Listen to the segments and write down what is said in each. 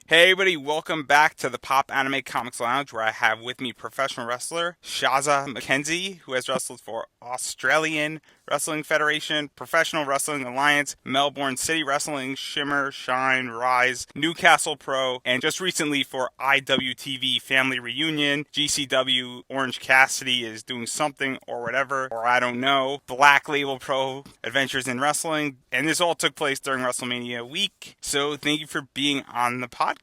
Hey everybody, welcome back to the Popanimecomics Lounge, where I have with me professional wrestler Shazza McKenzie, who has wrestled for Australian Wrestling Federation, Professional Wrestling Alliance, Melbourne City Wrestling, Shimmer, Shine, Rise, Newcastle Pro, and just recently for IWTV Family Reunion, GCW, Orange Cassidy is doing something or whatever, or I don't know, Black Label Pro, Adventures in Wrestling, and this all took place during WrestleMania week, so thank you for being on the podcast.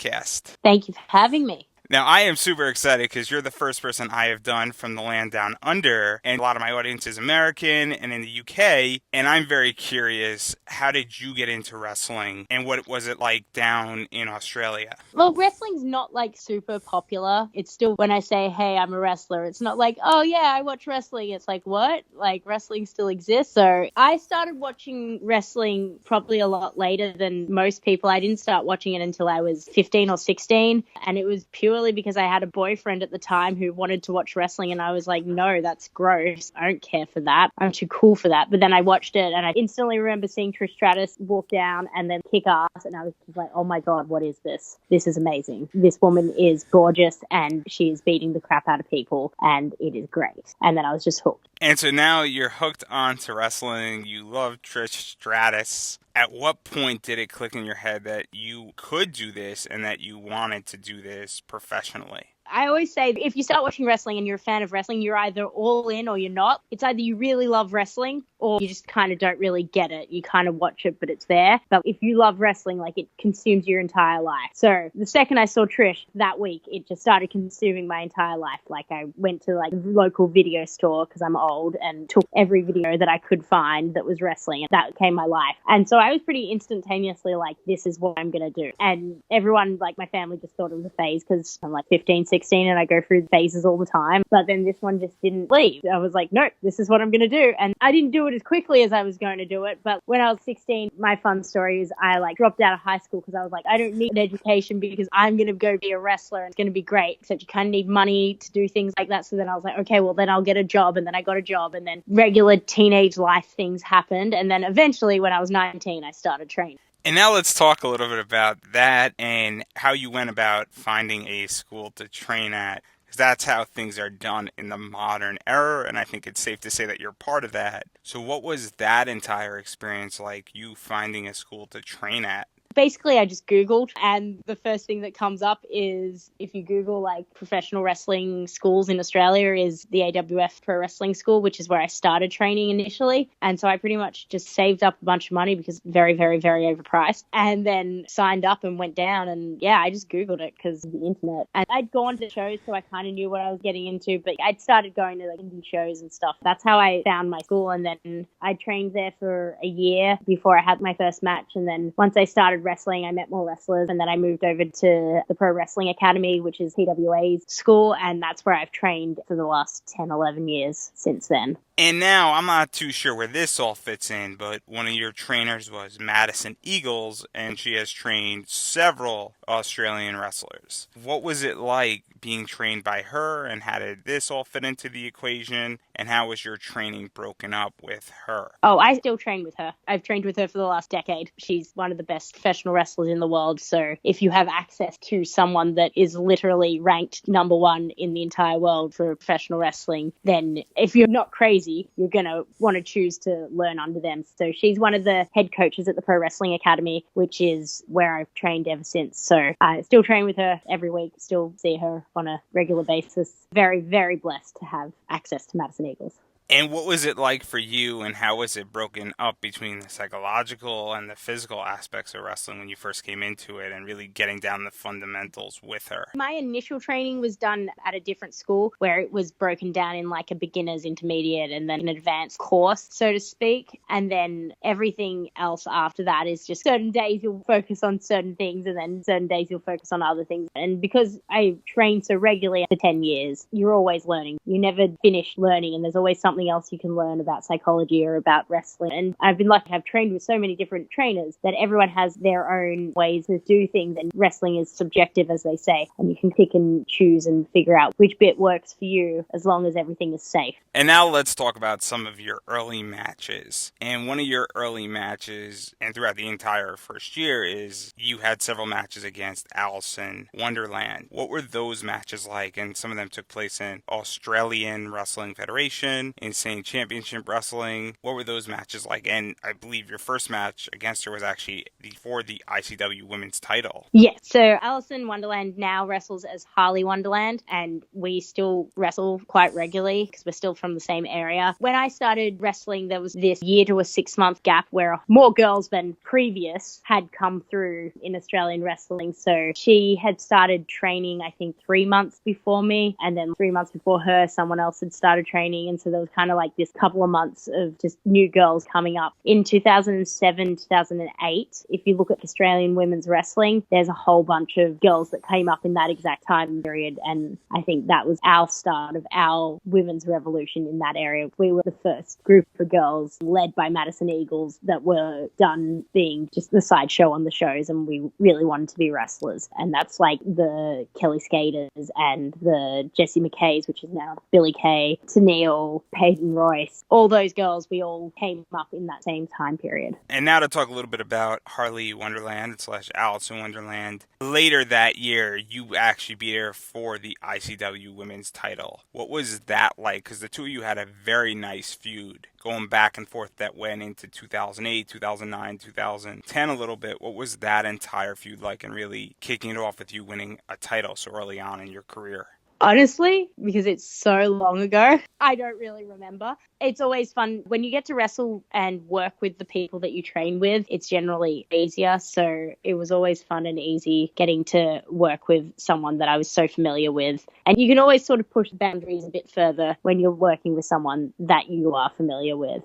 Thank you for having me. Now, I am super excited because you're the first person I have done from the land down under, and a lot of my audience is American and in the UK, and I'm very curious, how did you get into wrestling, and what was it like down in Australia? Well, wrestling's not like super popular. It's still, when I say, hey, I'm a wrestler, it's not like, oh yeah, I watch wrestling. It's like, what? Like, wrestling still exists. So I started watching wrestling probably a lot later than most people. I didn't start watching it until I was 15 or 16, and it was purely because I had a boyfriend at the time who wanted to watch wrestling, and I was like, no, that's gross. I don't care for that. I'm too cool for that. But then I watched it, and I instantly remember seeing Trish Stratus walk down and then kick ass, and I was just like, oh my God, what is this? This is amazing. This woman is gorgeous, and she is beating the crap out of people, and it is great. And then I was just hooked. And so now you're hooked onto wrestling, you love Trish Stratus. At what point did it click in your head that you could do this and that you wanted to do this professionally? I always say if you start watching wrestling and you're a fan of wrestling, you're either all in or you're not. It's either you really love wrestling or you just kind of don't really get it. You kind of watch it, but it's there. But if you love wrestling, like, it consumes your entire life. So the second I saw Trish that week, it just started consuming my entire life. Like, I went to like the local video store because I'm old and took every video that I could find that was wrestling, and that became my life. And so I was pretty instantaneously like, this is what I'm going to do. And everyone, like my family, just thought it was a phase because I'm like 15, 16 and I go through phases all the time. But then this one just didn't leave. I was like, nope, this is what I'm going to do. And I didn't do it as quickly as I was going to do it. But when I was 16, my fun story is I like dropped out of high school because I was like, I don't need an education because I'm going to go be a wrestler and it's going to be great. Except you kind of need money to do things like that. So then I was like, okay, well then I'll get a job. And then I got a job, and then regular teenage life things happened. And then eventually when I was 19, I started training. And now let's talk a little bit about that and how you went about finding a school to train at. Because that's how things are done in the modern era, and I think it's safe to say that you're part of that. So what was that entire experience like, you finding a school to train at? Basically, I just Googled, and the first thing that comes up is, if you Google like professional wrestling schools in Australia, is the AWF Pro Wrestling School, which is where I started training initially. And so I pretty much just saved up a bunch of money because very, very, very overpriced, and then signed up and went down. And yeah, I just Googled it because of the internet. And I'd gone to shows, so I kind of knew what I was getting into, but I'd started going to like indie shows and stuff. That's how I found my school. And then I trained there for a year before I had my first match. And then once I started wrestling, I met more wrestlers, and then I moved over to the Pro Wrestling Academy, which is PWA's school, and that's where I've trained for the last 10, 11 years since then. And now, I'm not too sure where this all fits in, but one of your trainers was Madison Eagles, and she has trained several Australian wrestlers. What was it like being trained by her, and how did this all fit into the equation, and how was your training broken up with her? Oh, I still train with her. I've trained with her for the last decade. She's one of the best professional wrestlers in the world, so if you have access to someone that is literally ranked number one in the entire world for professional wrestling, then if you're not crazy, you're going to want to choose to learn under them. So she's one of the head coaches at the Pro Wrestling Academy, which is where I've trained ever since. So I still train with her every week, still see her on a regular basis. Very, very blessed to have access to Madison Eagles. And what was it like for you, and how was it broken up between the psychological and the physical aspects of wrestling when you first came into it, and really getting down the fundamentals with her? My initial training was done at a different school where it was broken down in like a beginner's, intermediate, and then an advanced course, so to speak. And then everything else after that is just certain days you'll focus on certain things, and then certain days you'll focus on other things. And because I trained so regularly for 10 years, you're always learning. You never finish learning, and there's always something something else you can learn about psychology or about wrestling. And I've been lucky to have trained with so many different trainers that everyone has their own ways to do things, and wrestling is subjective, as they say, and you can pick and choose and figure out which bit works for you as long as everything is safe. And now let's talk about some of your early matches. And one of your early matches, and throughout the entire first year, is you had several matches against Allison Wonderland. What were those matches like? And some of them took place in Australian Wrestling Federation, Insane Championship Wrestling. What were those matches like? And I believe your first match against her was actually for the ICW Women's title. Yes. So Allison Wonderland now wrestles as Harley Wonderland, and we still wrestle quite regularly because we're still from the same area. When I started wrestling, there was this year to a 6-month gap where more girls than previous had come through in Australian wrestling. So she had started training, I think, 3 months before me, and then 3 months before her, someone else had started training. And so there was kind of like this couple of months of just new girls coming up. In 2007, 2008, if you look at Australian women's wrestling, there's a whole bunch of girls that came up in that exact time period. And I think that was our start of our women's revolution in that area. We were the first group of girls led by Madison Eagles that were done being just the sideshow on the shows, and we really wanted to be wrestlers. And that's like the Kelly Skaters and the Jessie McKays, which is now Billie Kay, Tennille, Peyton Royce. All those girls, we all came up in that same time period. And now to talk a little bit about Harley Wonderland / Allison Wonderland. Later that year, you actually beat her for the ICW Women's title. What was that like? Because the two of you had a very nice feud going back and forth that went into 2008, 2009, 2010 a little bit. What was that entire feud like, and really kicking it off with you winning a title so early on in your career? Honestly, because it's so long ago, I don't really remember. It's always fun when you get to wrestle and work with the people that you train with. It's generally easier. So it was always fun and easy getting to work with someone that I was so familiar with. And you can always sort of push the boundaries a bit further when you're working with someone that you are familiar with.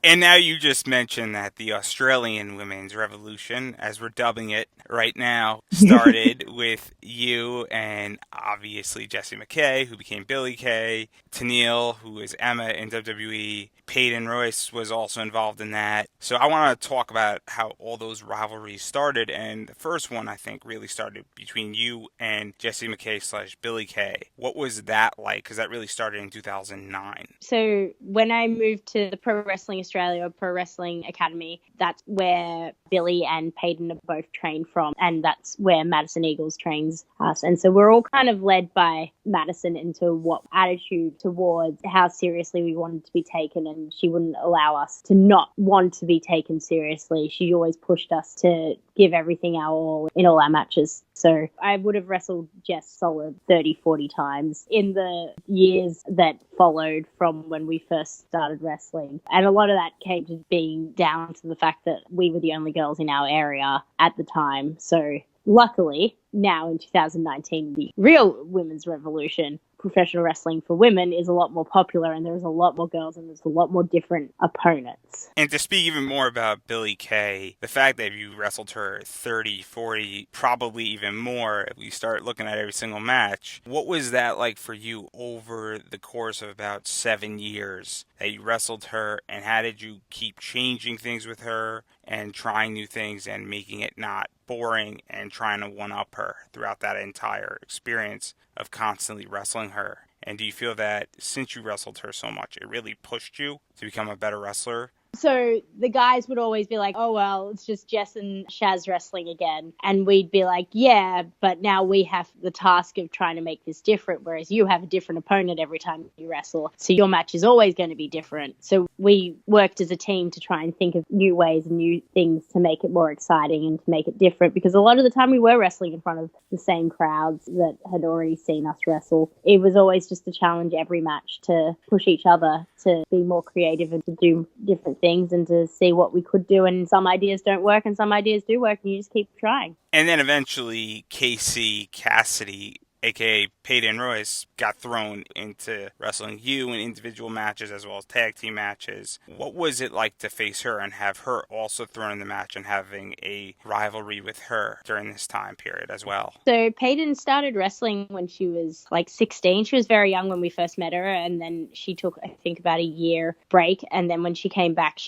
And now you just mentioned that the Australian Women's Revolution, as we're dubbing it right now, started with you and obviously Jessie McKay, who became Billie Kay, Tennille, who is Emma in WWE, Peyton Royce was also involved in that. So I want to talk about how all those rivalries started, and the first one I think really started between you and Jessie McKay / Billie Kay. What was that like? Because that really started in 2009. So when I moved to the Pro Wrestling Australia, Pro Wrestling Academy, that's where Billie and Peyton are both trained from, and that's where Madison Eagles trains us. And so we're all kind of led by Madison into what attitude towards how seriously we wanted to be taken, and she wouldn't allow us to not want to be taken seriously. She always pushed us to give everything our all in all our matches. So I would have wrestled Jess solid 30, 40 times in the years that followed from when we first started wrestling. And a lot of that came to being down to the fact that we were the only girls in our area at the time. So luckily, now in 2019, the real women's revolution, professional wrestling for women, is a lot more popular, and there's a lot more girls and there's a lot more different opponents. And to speak even more about Billie Kay, the fact that you wrestled her 30, 40, probably even more if we start looking at every single match, what was that like for you over the course of about 7 years that you wrestled her, and how did you keep changing things with her and trying new things and making it not boring and trying to one-up her throughout that entire experience of constantly wrestling her? And do you feel that since you wrestled her so much, it really pushed you to become a better wrestler? So the guys would always be like, oh, well, it's just Jess and Shaz wrestling again. And we'd be like, yeah, but now we have the task of trying to make this different, whereas you have a different opponent every time you wrestle. So your match is always going to be different. So we worked as a team to try and think of new ways and new things to make it more exciting and to make it different, because a lot of the time we were wrestling in front of the same crowds that had already seen us wrestle. It was always just a challenge every match to push each other to be more creative and to do different things and to see what we could do. And some ideas don't work and some ideas do work, and you just keep trying. And then eventually Casey Cassidy, aka Peyton Royce got thrown into wrestling you in individual matches as well as tag team matches. What was it like to face her and have her also thrown in the match and having a rivalry with her during this time period as well? So Peyton started wrestling when she was like 16. She was very young when we first met her, and then she took, I think, about a year break. And then when she came back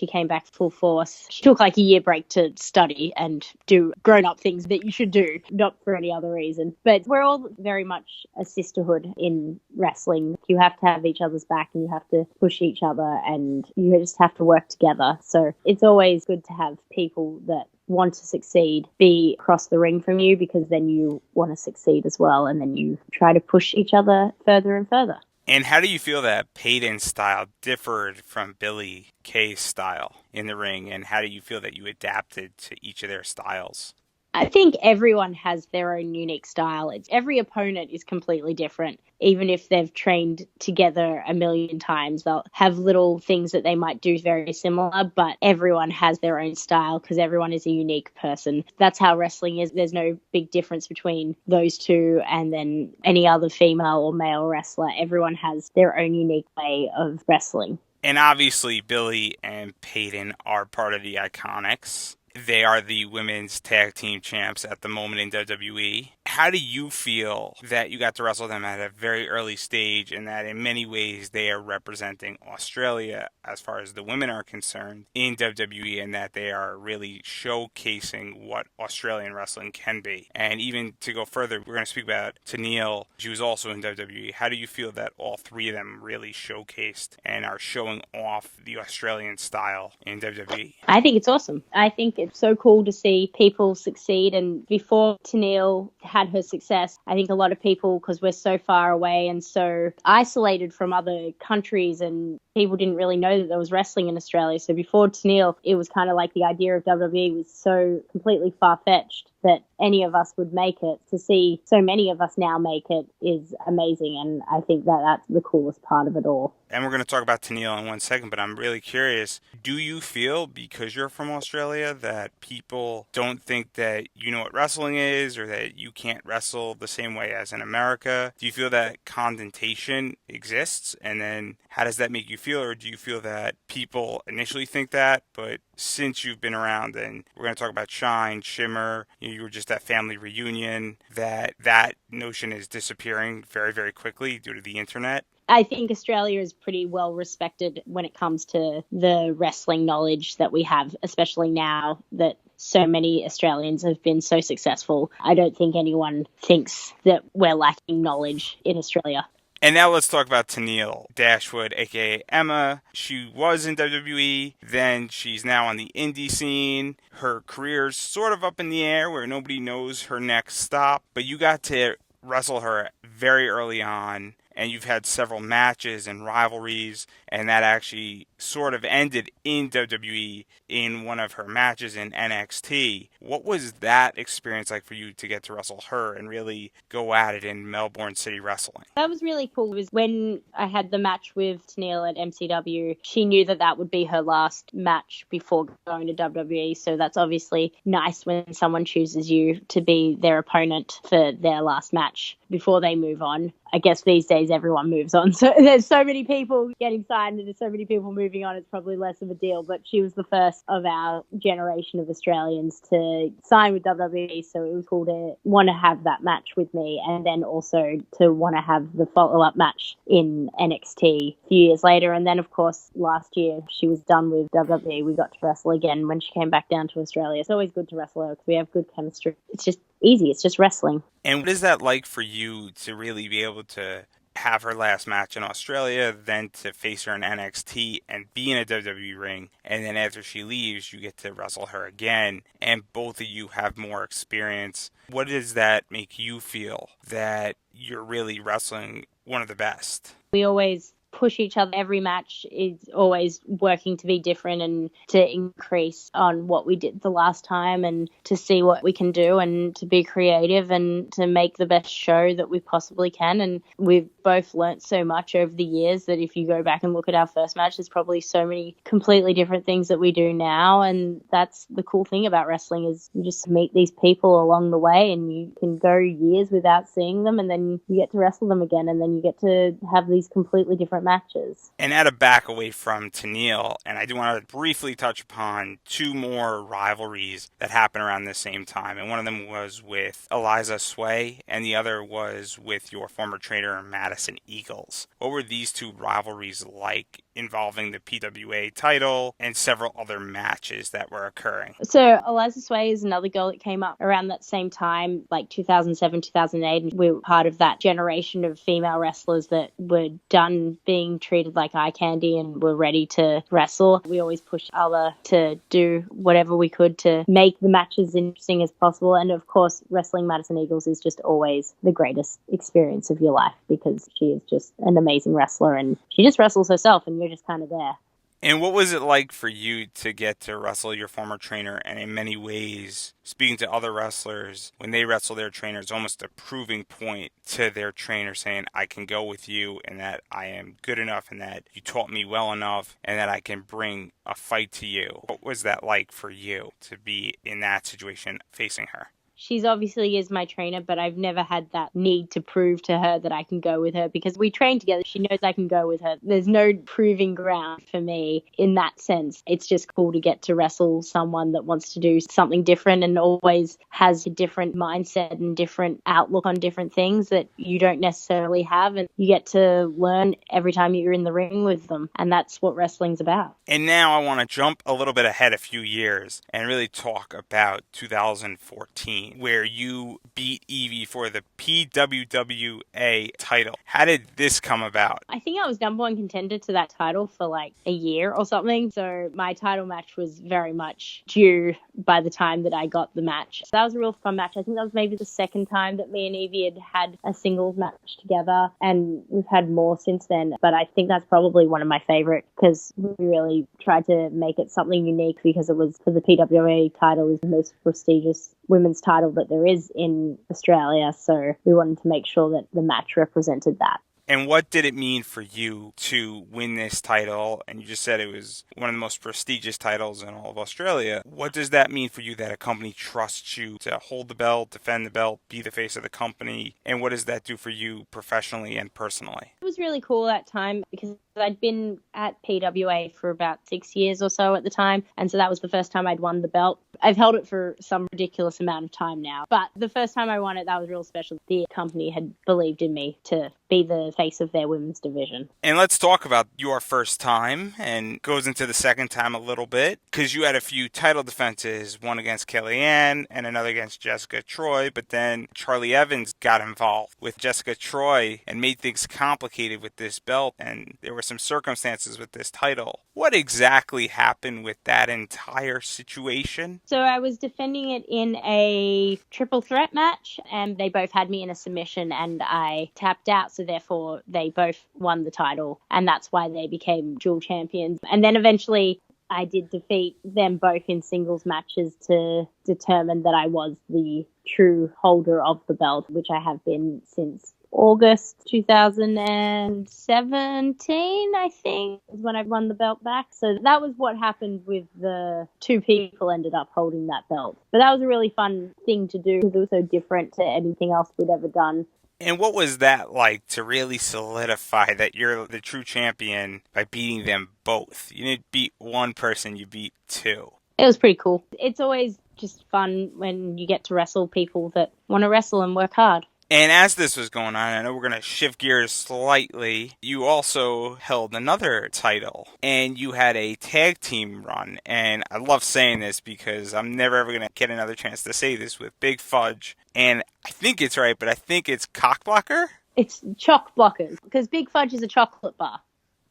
full force. She took like a year break to study and do grown-up things that you should do, not for any other reason. But we're all very much a sisterhood in wrestling. You have to have each other's back and you have to push each other and you just have to work together. So it's always good to have people that want to succeed be across the ring from you, because then you want to succeed as well, and then you try to push each other further and further. And how do you feel that Peyton's style differed from Billie Kay's style in the ring, and how do you feel that you adapted to each of their styles? I think everyone has their own unique style. Every opponent is completely different. Even if they've trained together a million times, they'll have little things that they might do very similar, but everyone has their own style because everyone is a unique person. That's how wrestling is. There's no big difference between those two and then any other female or male wrestler. Everyone has their own unique way of wrestling. And obviously, Billie and Peyton are part of the Iconics. They are the women's tag team champs at the moment in WWE. How do you feel that you got to wrestle them at a very early stage, and that in many ways they are representing Australia as far as the women are concerned in WWE, and that they are really showcasing what Australian wrestling can be? And even to go further, we're going to speak about Tennille. She was also in WWE. How do you feel that all three of them really showcased and are showing off the Australian style in WWE? I think it's awesome. I think it's so cool to see people succeed. And before Tennille had her success, I think a lot of people, because we're so far away and so isolated from other countries, and people didn't really know that there was wrestling in Australia. So before Tennille, it was kind of like the idea of WWE was so completely far-fetched that any of us would make it. To see so many of us now make it is amazing, and I think that that's the coolest part of it all. And we're going to talk about Tennille in 1 second, but I'm really curious, do you feel, because you're from Australia, that people don't think that you know what wrestling is, or that you can't wrestle the same way as in America? Do you feel that condensation exists? And then how does that make you feel? Or do you feel that people initially think that, but since you've been around, and we're going to talk about Shine, Shimmer, you were just at family reunion, that notion is disappearing very, very quickly due to the internet? I think Australia is pretty well respected when it comes to the wrestling knowledge that we have, especially now that so many Australians have been so successful. I don't think anyone thinks that we're lacking knowledge in Australia. And now let's talk about Tennille Dashwood, aka Emma. She was in WWE, then she's now on the indie scene. Her career's sort of up in the air where nobody knows her next stop, but you got to wrestle her very early on, and you've had several matches and rivalries, and that actually sort of ended in WWE in one of her matches in NXT. What was that experience like for you to get to wrestle her and really go at it in Melbourne City Wrestling? That was really cool. It was when I had the match with Tennille at MCW. She knew that that would be her last match before going to WWE, so that's obviously nice when someone chooses you to be their opponent for their last match before they move on. I guess these days everyone moves on. So there's so many people getting signed and there's so many people moving on, it's probably less of a deal. But she was the first of our generation of Australians to sign with WWE. So it was cool to want to have that match with me, and then also to want to have the follow-up match in NXT a few years later. And then, of course, last year she was done with WWE. We got to wrestle again when she came back down to Australia. It's always good to wrestle her because we have good chemistry. It's just easy. It's just wrestling. And what is that like for you to really be able to have her last match in Australia, then to face her in NXT and be in a WWE ring, and then after she leaves, you get to wrestle her again, and both of you have more experience? What does that make you feel that you're really wrestling one of the best? We always push each other. Every match is always working to be different and to increase on what we did the last time and to see what we can do and to be creative and to make the best show that we possibly can. And we've both learnt so much over the years that if you go back and look at our first match, there's probably so many completely different things that we do now. And that's the cool thing about wrestling, is you just meet these people along the way and you can go years without seeing them, and then you get to wrestle them again, and then you get to have these completely different matches. And at a back away from Tennille, and I do want to briefly touch upon two more rivalries that happened around the same time. And one of them was with Eliza Sway, and the other was with your former trainer, Madison Eagles. What were these two rivalries like, involving the PWA title and several other matches that were occurring? So Eliza Sway is another girl that came up around that same time, like 2007, 2008. And we were part of that generation of female wrestlers that were done being treated like eye candy and were ready to wrestle. We always pushed Ella to do whatever we could to make the matches as interesting as possible. And of course, wrestling Madison Eagles is just always the greatest experience of your life, because she is just an amazing wrestler and she just wrestles herself and you're just kind of there. And what was it like for you to get to wrestle your former trainer, and in many ways, speaking to other wrestlers, when they wrestle their trainer, it's almost a proving point to their trainer saying, I can go with you, and that I am good enough, and that you taught me well enough, and that I can bring a fight to you. What was that like for you to be in that situation facing her? She's obviously is my trainer, but I've never had that need to prove to her that I can go with her, because we train together. She knows I can go with her. There's no proving ground for me in that sense. It's just cool to get to wrestle someone that wants to do something different and always has a different mindset and different outlook on different things that you don't necessarily have. And you get to learn every time you're in the ring with them. And that's what wrestling's about. And now I want to jump a little bit ahead a few years and really talk about 2014. Where you beat Evie for the PWWA title. How did this come about? I think I was number one contender to that title for like a year or something. So my title match was very much due by the time that I got the match. So that was a real fun match. I think that was maybe the second time that me and Evie had a singles match together, and we've had more since then. But I think that's probably one of my favorite, because we really tried to make it something unique, because it was, for the PWA title is the most prestigious women's title that there is in Australia, so we wanted to make sure that the match represented that. And what did it mean for you to win this title? And you just said it was one of the most prestigious titles in all of Australia. What does that mean for you, that a company trusts you to hold the belt, defend the belt, be the face of the company? And what does that do for you professionally and personally? It was really cool that time, because I'd been at PWA for about 6 years or so at the time, and so that was the first time I'd won the belt. I've held it for some ridiculous amount of time now, but the first time I won it, that was real special. The company had believed in me to be the face of their women's division. And let's talk about your first time, and goes into the second time a little bit, because you had a few title defenses, one against Kellyanne and another against Jessica Troy, but then Charlie Evans got involved with Jessica Troy and made things complicated with this belt, and there were some circumstances with this title. What exactly happened with that entire situation? So I was defending it in a triple threat match, and they both had me in a submission, and I tapped out, so therefore they both won the title, and that's why they became dual champions. And then eventually I did defeat them both in singles matches to determine that I was the true holder of the belt, which I have been since August 2017, I think, is when I won the belt back. So that was what happened with the two people ended up holding that belt. But that was a really fun thing to do, because it was so different to anything else we'd ever done. And what was that like, to really solidify that you're the true champion by beating them both? You didn't beat one person, you beat two. It was pretty cool. It's always just fun when you get to wrestle people that want to wrestle and work hard. And as this was going on, I know we're going to shift gears slightly, you also held another title, and you had a tag team run. And I love saying this because I'm never ever going to get another chance to say this, with Big Fudge, and I think it's right, but I think it's Cockblocker? It's Chock Blockers, because Big Fudge is a chocolate bar.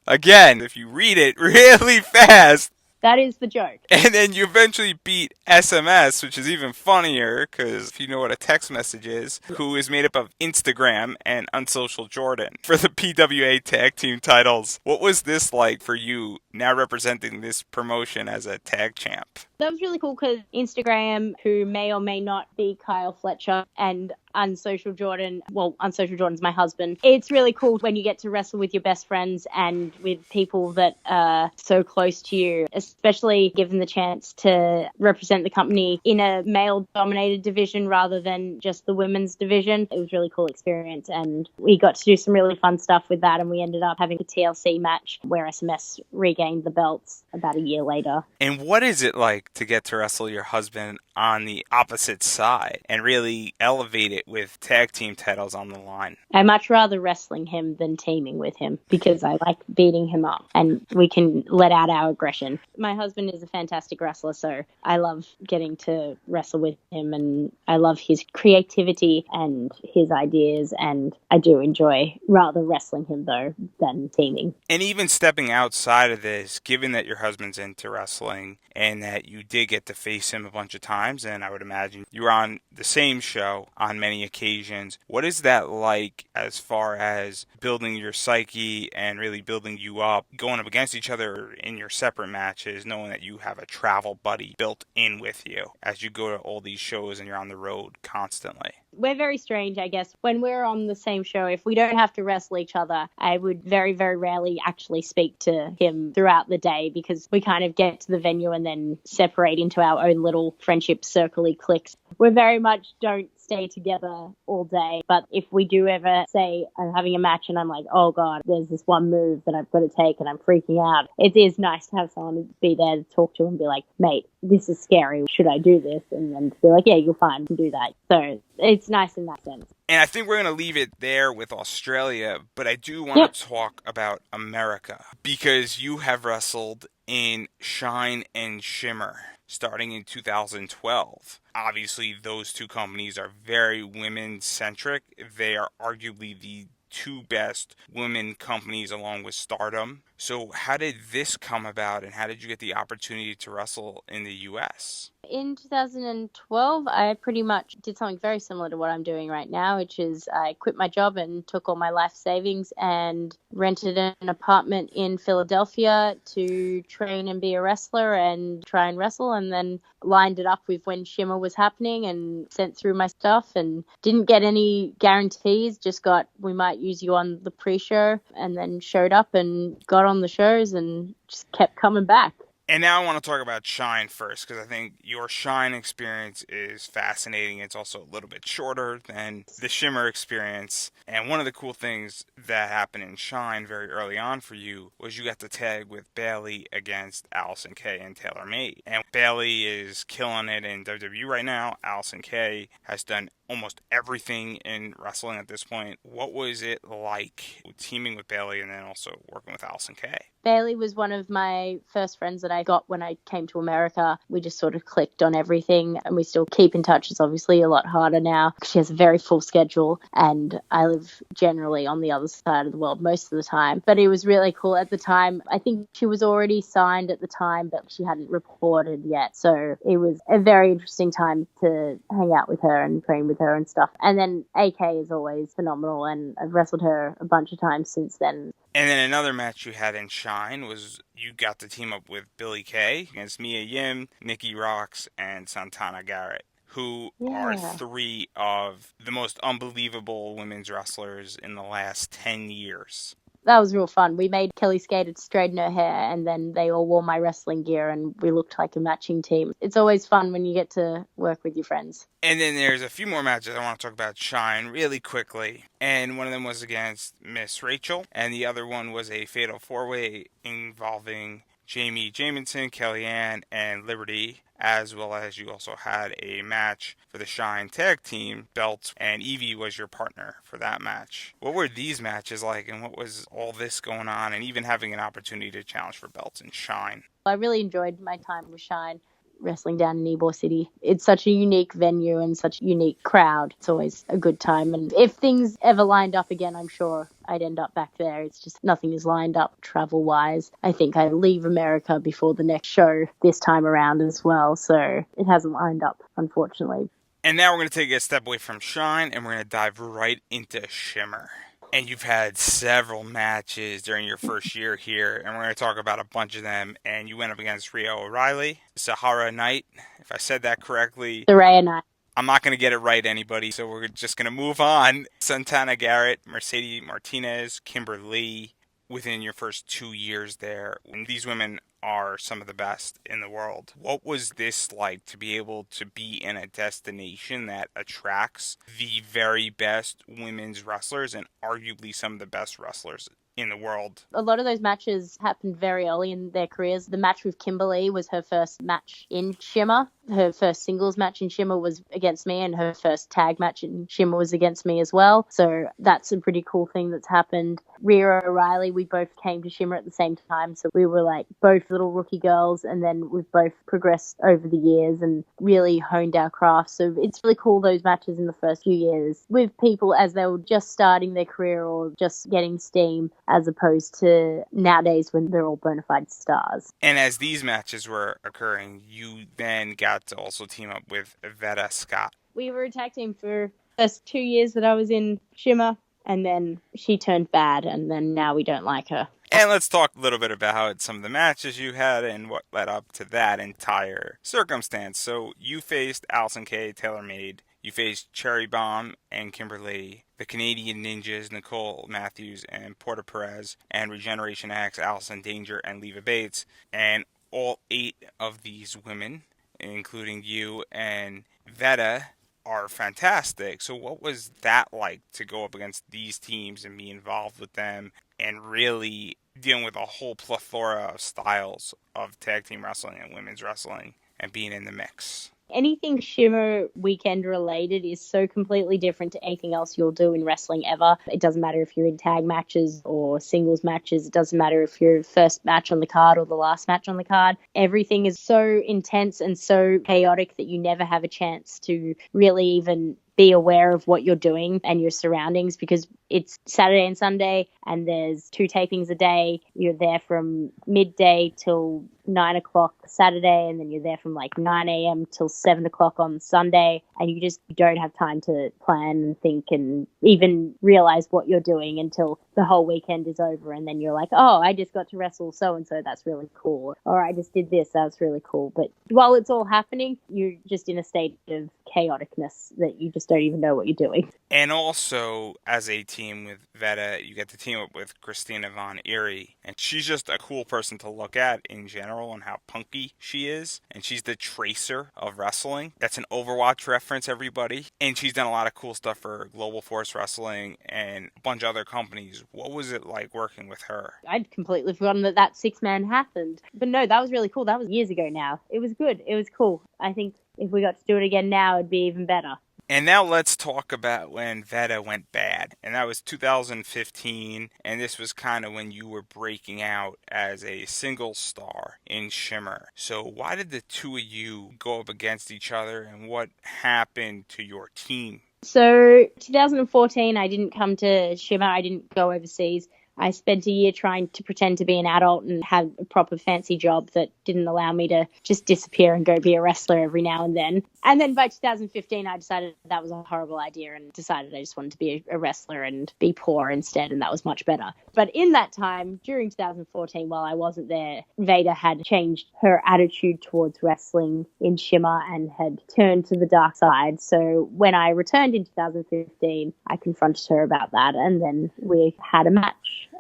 Again, if you read it really fast, That is the joke. And then you eventually beat SMS, which is even funnier because if you know what a text message is, who is made up of Instagram and Unsocial Jordan for the PWA tag team titles. What was this like for you now representing this promotion as a tag champ? That was really cool because Instagram, who may or may not be Kyle Fletcher, and Unsocial Jordan, well, Unsocial Jordan's my husband. It's really cool when you get to wrestle with your best friends and with people that are so close to you, especially given the chance to represent the company in a male-dominated division rather than just the women's division. It was a really cool experience, and we got to do some really fun stuff with that, and we ended up having a TLC match where SMS regained the belts about a year later. And what is it like to get to wrestle your husband on the opposite side and really elevate it with tag team titles on the line? I much rather wrestling him than teaming with him because I like beating him up and we can let out our aggression. My husband is a fantastic wrestler, so I love getting to wrestle with him, and I love his creativity and his ideas, and I do enjoy rather wrestling him though than teaming. And even stepping outside of this, given that your husband's into wrestling and that you did get to face him a bunch of times, and I would imagine you were on the same show on many occasions, what is that like as far as building your psyche and really building you up, going up against each other in your separate matches, knowing that you have a travel buddy built in with you as you go to all these shows and you're on the road constantly? We're very strange, I guess. When we're on the same show, if we don't have to wrestle each other, I would very, very rarely actually speak to him throughout the day because we kind of get to the venue and then separate into our own little friendship circle-y cliques. We very much don't stay together all day, but if we do ever say I'm having a match and I'm like, oh god, there's this one move that I've got to take and I'm freaking out, it is nice to have someone to be there to talk to and be like, mate, this is scary, should I do this? And then to be like, yeah, you're fine, you can do that. So it's nice in that sense. And I think we're going to leave it there with Australia, but I do want to talk about America because you have wrestled in Shine and Shimmer starting in 2012. Obviously, those two companies are very women-centric. They are arguably the two best women companies along with Stardom. So how did this come about, and how did you get the opportunity to wrestle in the U.S.? In 2012, I pretty much did something very similar to what I'm doing right now, which is I quit my job and took all my life savings and rented an apartment in Philadelphia to train and be a wrestler and try and wrestle, and then lined it up with when Shimmer was happening and sent through my stuff and didn't get any guarantees, just got, we might use you on the pre-show, and then showed up and got on the shows and just kept coming back. And now I want to talk about Shine first, because I think your Shine experience is fascinating. It's also a little bit shorter than the Shimmer experience. And one of the cool things that happened in Shine very early on for you was you got to tag with Bayley against Allison Kay and Taylor Made. And Bayley is killing it in WWE right now. Allison Kay has done almost everything in wrestling at this point. What was it like teaming with Bayley and then also working with Allison Kay? Bayley was one of my first friends that I got when I came to America. We just sort of clicked on everything, and we still keep in touch. It's obviously a lot harder now because she has a very full schedule, and I live generally on the other side of the world most of the time. But it was really cool at the time. I think she was already signed at the time, but she hadn't reported yet. So it was a very interesting time to hang out with her and train with her and stuff. And then AK is always phenomenal, and I've wrestled her a bunch of times since then. And then another match you had in Shine was you got to team up with Billie Kay against Mia Yim, Nikki Roxx, and Santana Garrett, who are three of the most unbelievable women's wrestlers in the last 10 years. That was real fun. We made Kelly Skater straighten her hair, and then they all wore my wrestling gear, and we looked like a matching team. It's always fun when you get to work with your friends. And then there's a few more matches I want to talk about Shine really quickly. And one of them was against Miss Rachel, and the other one was a fatal four-way involving Jamie Jamison, Kellyanne, and Liberty, as well as you also had a match for the Shine Tag Team belts, and Evie was your partner for that match. What were these matches like, and what was all this going on, and even having an opportunity to challenge for belts in Shine? I really enjoyed my time with Shine. wrestling down in Ybor City. It's such a unique venue and such a unique crowd. It's always a good time. And if things ever lined up again, I'm sure I'd end up back there. It's just nothing is lined up travel-wise. I think I leave America before the next show this time around as well. So it hasn't lined up, unfortunately. And now we're going to take a step away from Shine, and we're going to dive right into Shimmer. And you've had several matches during your first year here, and we're going to talk about a bunch of them. And you went up against Rio O'Reilly, Sahara Knight, if I said that correctly. Saraya Knight. I'm not going to get it right, anybody, so we're just going to move on. Santana Garrett, Mercedes Martinez, Kimber Lee, within your first 2 years there. And these women are some of the best in the world. What was this like to be able to be in a destination that attracts the very best women's wrestlers and arguably some of the best wrestlers in the world? A lot of those matches happened very early in their careers. The match with Kimberly was her first match in Shimmer. Her first singles match in Shimmer was against me, and her first tag match in Shimmer was against me as well. So that's a pretty cool thing that's happened. Rhea O'Reilly, we both came to Shimmer at the same time. So we were like both little rookie girls, and then we've both progressed over the years and really honed our craft. So it's really cool, those matches in the first few years with people as they were just starting their career or just getting steam, as opposed to nowadays when they're all bona fide stars. And as these matches were occurring, you then got to also team up with Veda Scott. We were a tag team for the first 2 years that I was in Shimmer, and then she turned bad, and then now we don't like her. And let's talk a little bit about some of the matches you had and what led up to that entire circumstance. So you faced Allison Kay, Taylor Made. You faced Cherry Bomb and Kimberly, the Canadian Ninjas, Nicole Matthews and Porter Perez, and Regeneration X, Allison Danger, and Leva Bates. And all 8 of these women, including you and Veda, are fantastic. So what was that like to go up against these teams and be involved with them and really dealing with a whole plethora of styles of tag team wrestling and women's wrestling and being in the mix? Anything Shimmer weekend related is so completely different to anything else you'll do in wrestling ever. It doesn't matter if you're in tag matches or singles matches. It doesn't matter if you're the first match on the card or the last match on the card. Everything is so intense and so chaotic that you never have a chance to really even be aware of what you're doing and your surroundings, because it's Saturday and Sunday and there's 2 tapings a day. You're there from midday till 9 o'clock Saturday, and then you're there from like 9 a.m. till 7 o'clock on Sunday, and you just don't have time to plan and think and even realize what you're doing until the whole weekend is over, and then you're like, oh, I just got to wrestle so-and-so, that's really cool, or I just did this, that's really cool. But while it's all happening, you're just in a state of chaoticness that you just don't even know what you're doing. And also, as a team with Veda, you get to team up with Christina Von Erie, and she's just a cool person to look at in general and how punky she is, and she's the Tracer of wrestling. That's an Overwatch reference, everybody. And she's done a lot of cool stuff for Global Force Wrestling and a bunch of other companies. What was it like working with her? I'd completely forgotten that 6-man happened. But no, that was really cool. That was years ago now. It was good. It was cool. I think if we got to do it again now, it'd be even better. And now let's talk about when Veda went bad. And that was 2015, and this was kind of when you were breaking out as a single star in Shimmer. So why did the two of you go up against each other, and what happened to your team? So 2014, I didn't come to Shimmer. I didn't go overseas. I spent a year trying to pretend to be an adult and have a proper fancy job that didn't allow me to just disappear and go be a wrestler every now and then. And then by 2015, I decided that was a horrible idea and decided I just wanted to be a wrestler and be poor instead, and that was much better. But in that time, during 2014, while I wasn't there, Veda had changed her attitude towards wrestling in Shimmer and had turned to the dark side. So when I returned in 2015, I confronted her about that, and then we had a match.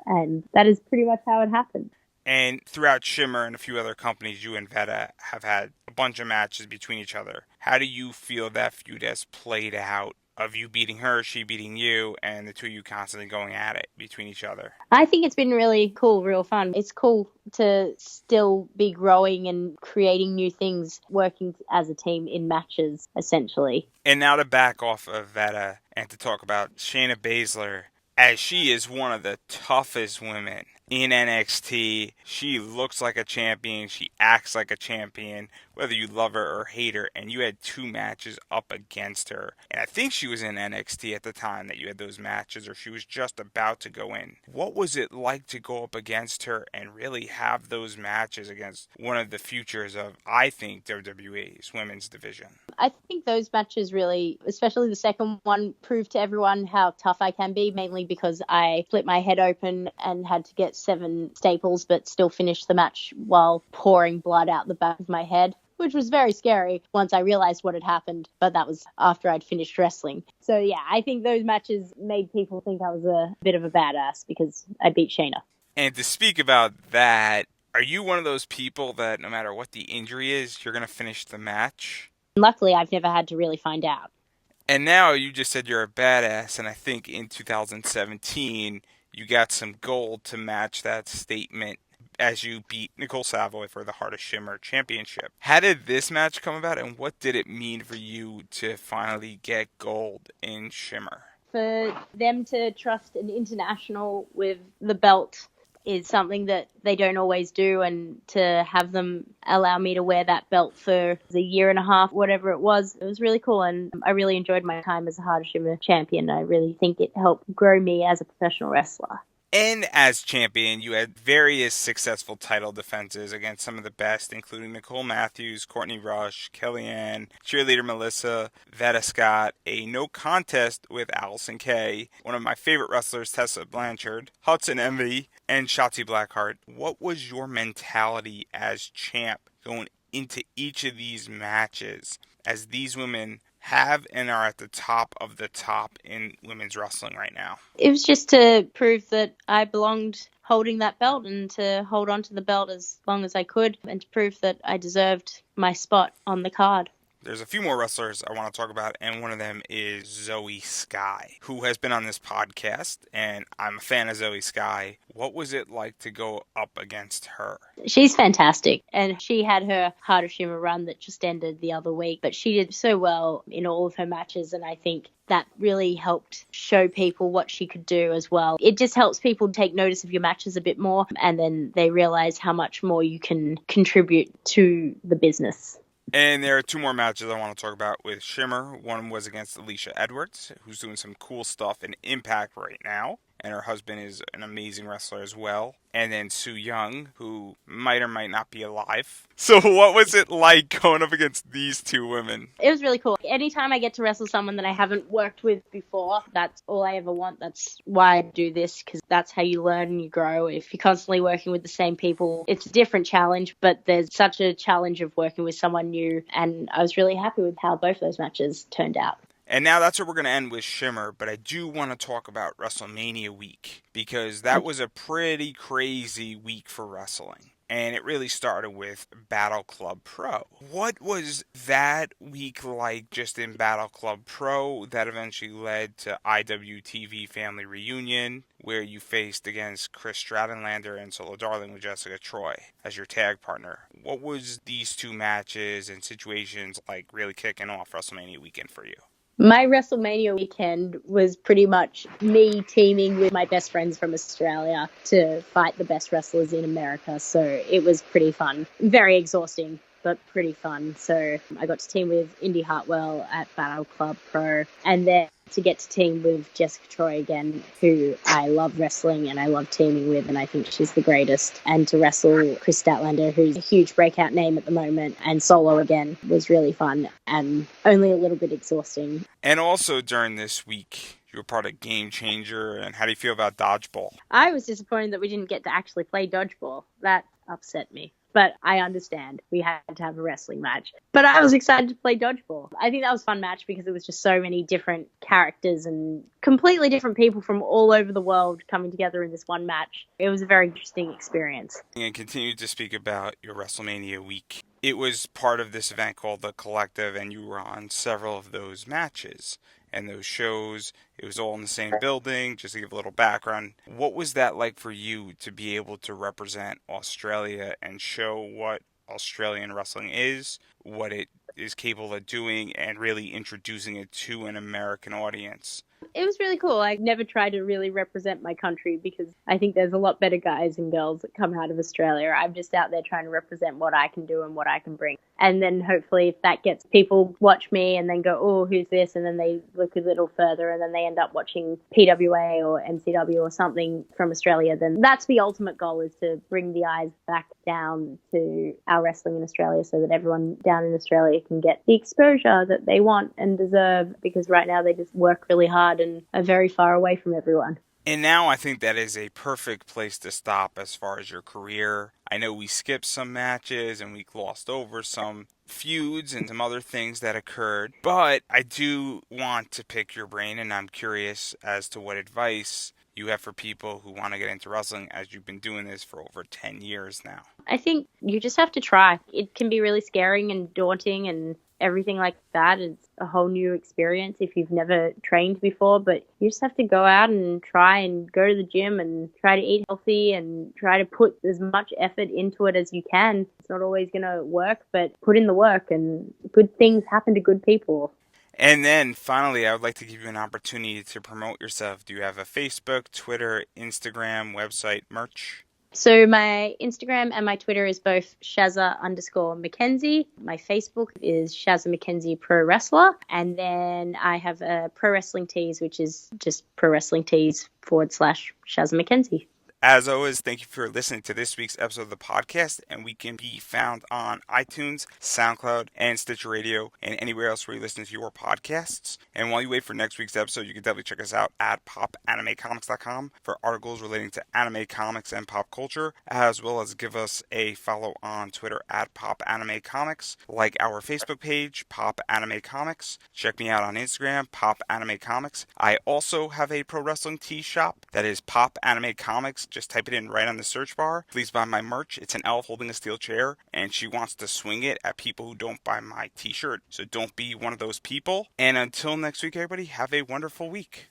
And that is pretty much how it happened. And throughout Shimmer and a few other companies, you and Veda have had a bunch of matches between each other. How do you feel that feud has played out, of you beating her, she beating you, and the two of you constantly going at it between each other? I think it's been really cool, real fun. It's cool to still be growing and creating new things, working as a team in matches, essentially. And now to back off of Veda and to talk about Shayna Baszler, as she is one of the toughest women in NXT. She looks like a champion. She acts like a champion. whether you love her or hate her, and you had 2 matches up against her. And I think she was in NXT at the time that you had those matches, or she was just about to go in. What was it like to go up against her and really have those matches against one of the futures of, I think, WWE's women's division? I think those matches really, especially the second one, proved to everyone how tough I can be, mainly because I split my head open and had to get 7 staples, but still finished the match while pouring blood out the back of my head, which was very scary once I realized what had happened, but that was after I'd finished wrestling. So yeah, I think those matches made people think I was a bit of a badass because I beat Shayna. And to speak about that, are you one of those people that no matter what the injury is, you're going to finish the match? Luckily, I've never had to really find out. And now you just said you're a badass, and I think in 2017 you got some gold to match that statement as you beat Nicole Savoy for the Heart of Shimmer Championship. How did this match come about, and what did it mean for you to finally get gold in Shimmer? For them to trust an international with the belt is something that they don't always do, and to have them allow me to wear that belt for a year and a half, whatever it was really cool, and I really enjoyed my time as a Heart of Shimmer champion. I really think it helped grow me as a professional wrestler. And as champion, you had various successful title defenses against some of the best, including Nicole Matthews, Courtney Rush, Kellyanne, cheerleader Melissa, Veta Scott, a no contest with Allison Kay, one of my favorite wrestlers, Tessa Blanchard, Hudson Envy, and Shotzi Blackheart. What was your mentality as champ going into each of these matches, as these women have and are at the top of the top in women's wrestling right now? It was just to prove that I belonged holding that belt, and to hold on to the belt as long as I could, and to prove that I deserved my spot on the card. There's a few more wrestlers I want to talk about, and one of them is Zoe Sky, who has been on this podcast, and I'm a fan of Zoe Sky. What was it like to go up against her? She's fantastic, and she had her Heart of Shimmer run that just ended the other week, but she did so well in all of her matches, and I think that really helped show people what she could do as well. It just helps people take notice of your matches a bit more, and then they realize how much more you can contribute to the business. And there are 2 more matches I want to talk about with Shimmer. One was against Alicia Edwards, who's doing some cool stuff in Impact right now. And her husband is an amazing wrestler as well. And then Sue Young, who might or might not be alive. So what was it like going up against these 2 women? It was really cool. Anytime I get to wrestle someone that I haven't worked with before, that's all I ever want. That's why I do this, because that's how you learn and you grow. If you're constantly working with the same people, it's a different challenge, but there's such a challenge of working with someone new. And I was really happy with how both those matches turned out. And now that's where we're going to end with Shimmer, but I do want to talk about WrestleMania week, because that was a pretty crazy week for wrestling. And it really started with Battle Club Pro. What was that week like just in Battle Club Pro that eventually led to IWTV Family Reunion, where you faced against Chris Strattonlander and Solo Darling with Jessica Troy as your tag partner? What was these 2 matches and situations like really kicking off WrestleMania weekend for you? My WrestleMania weekend was pretty much me teaming with my best friends from Australia to fight the best wrestlers in America. So it was pretty fun. Very exhausting, but pretty fun. So I got to team with Indy Hartwell at Battle Club Pro, and then to get to team with Jessica Troy again, who I love wrestling and I love teaming with, and I think she's the greatest. And to wrestle Chris Statlander, who's a huge breakout name at the moment, and Solo again was really fun and only a little bit exhausting. And also during this week, you were part of Game Changer, and how do you feel about dodgeball? I was disappointed that we didn't get to actually play dodgeball. That upset me. But I understand we had to have a wrestling match. But I was excited to play dodgeball. I think that was a fun match because it was just so many different characters and completely different people from all over the world coming together in this one match. It was a very interesting experience. And continue to speak about your WrestleMania week. It was part of this event called The Collective, and you were on several of those matches and those shows. It was all in the same building. Just to give a little background, what was that like for you to be able to represent Australia and show what Australian wrestling is, what it is capable of doing, and really introducing it to an American audience? It was really cool. I never tried to really represent my country because I think there's a lot better guys and girls that come out of Australia. I'm just out there trying to represent what I can do and what I can bring. And then hopefully if that gets people watch me and then go, oh, who's this? And then they look a little further and then they end up watching PWA or MCW or something from Australia, then that's the ultimate goal, is to bring the eyes back down to our wrestling in Australia so that everyone down in Australia can get the exposure that they want and deserve, because right now they just work really hard and are very far away from everyone. And now I think that is a perfect place to stop as far as your career. I know we skipped some matches and we glossed over some feuds and some other things that occurred, but I do want to pick your brain, and I'm curious as to what advice you have for people who want to get into wrestling, as you've been doing this for over 10 years now. I think you just have to try. It can be really scary and daunting and everything like that. It's a whole new experience if you've never trained before, but you just have to go out and try and go to the gym and try to eat healthy and try to put as much effort into it as you can. It's not always going to work, but put in the work, and good things happen to good people. And then finally, I would like to give you an opportunity to promote yourself. Do you have a Facebook, Twitter, Instagram, website, merch? So my Instagram and my Twitter is both Shazza_McKenzie. My Facebook is Shazza McKenzie Pro Wrestler. And then I have a Pro Wrestling Tees, which is just Pro Wrestling Tees /Shazza McKenzie. As always, thank you for listening to this week's episode of the podcast, and we can be found on iTunes, SoundCloud, and Stitcher Radio, and anywhere else where you listen to your podcasts. And while you wait for next week's episode, you can definitely check us out at popanimecomics.com for articles relating to anime, comics, and pop culture, as well as give us a follow on Twitter at popanimecomics, like our Facebook page, Pop Anime Comics. Check me out on Instagram, Pop Anime Comics. I also have a pro wrestling tee shop that is Pop Anime Comics. Just type it in right on the search bar. Please buy my merch. It's an elf holding a steel chair, and she wants to swing it at people who don't buy my t-shirt. So don't be one of those people. And until next week, everybody, have a wonderful week.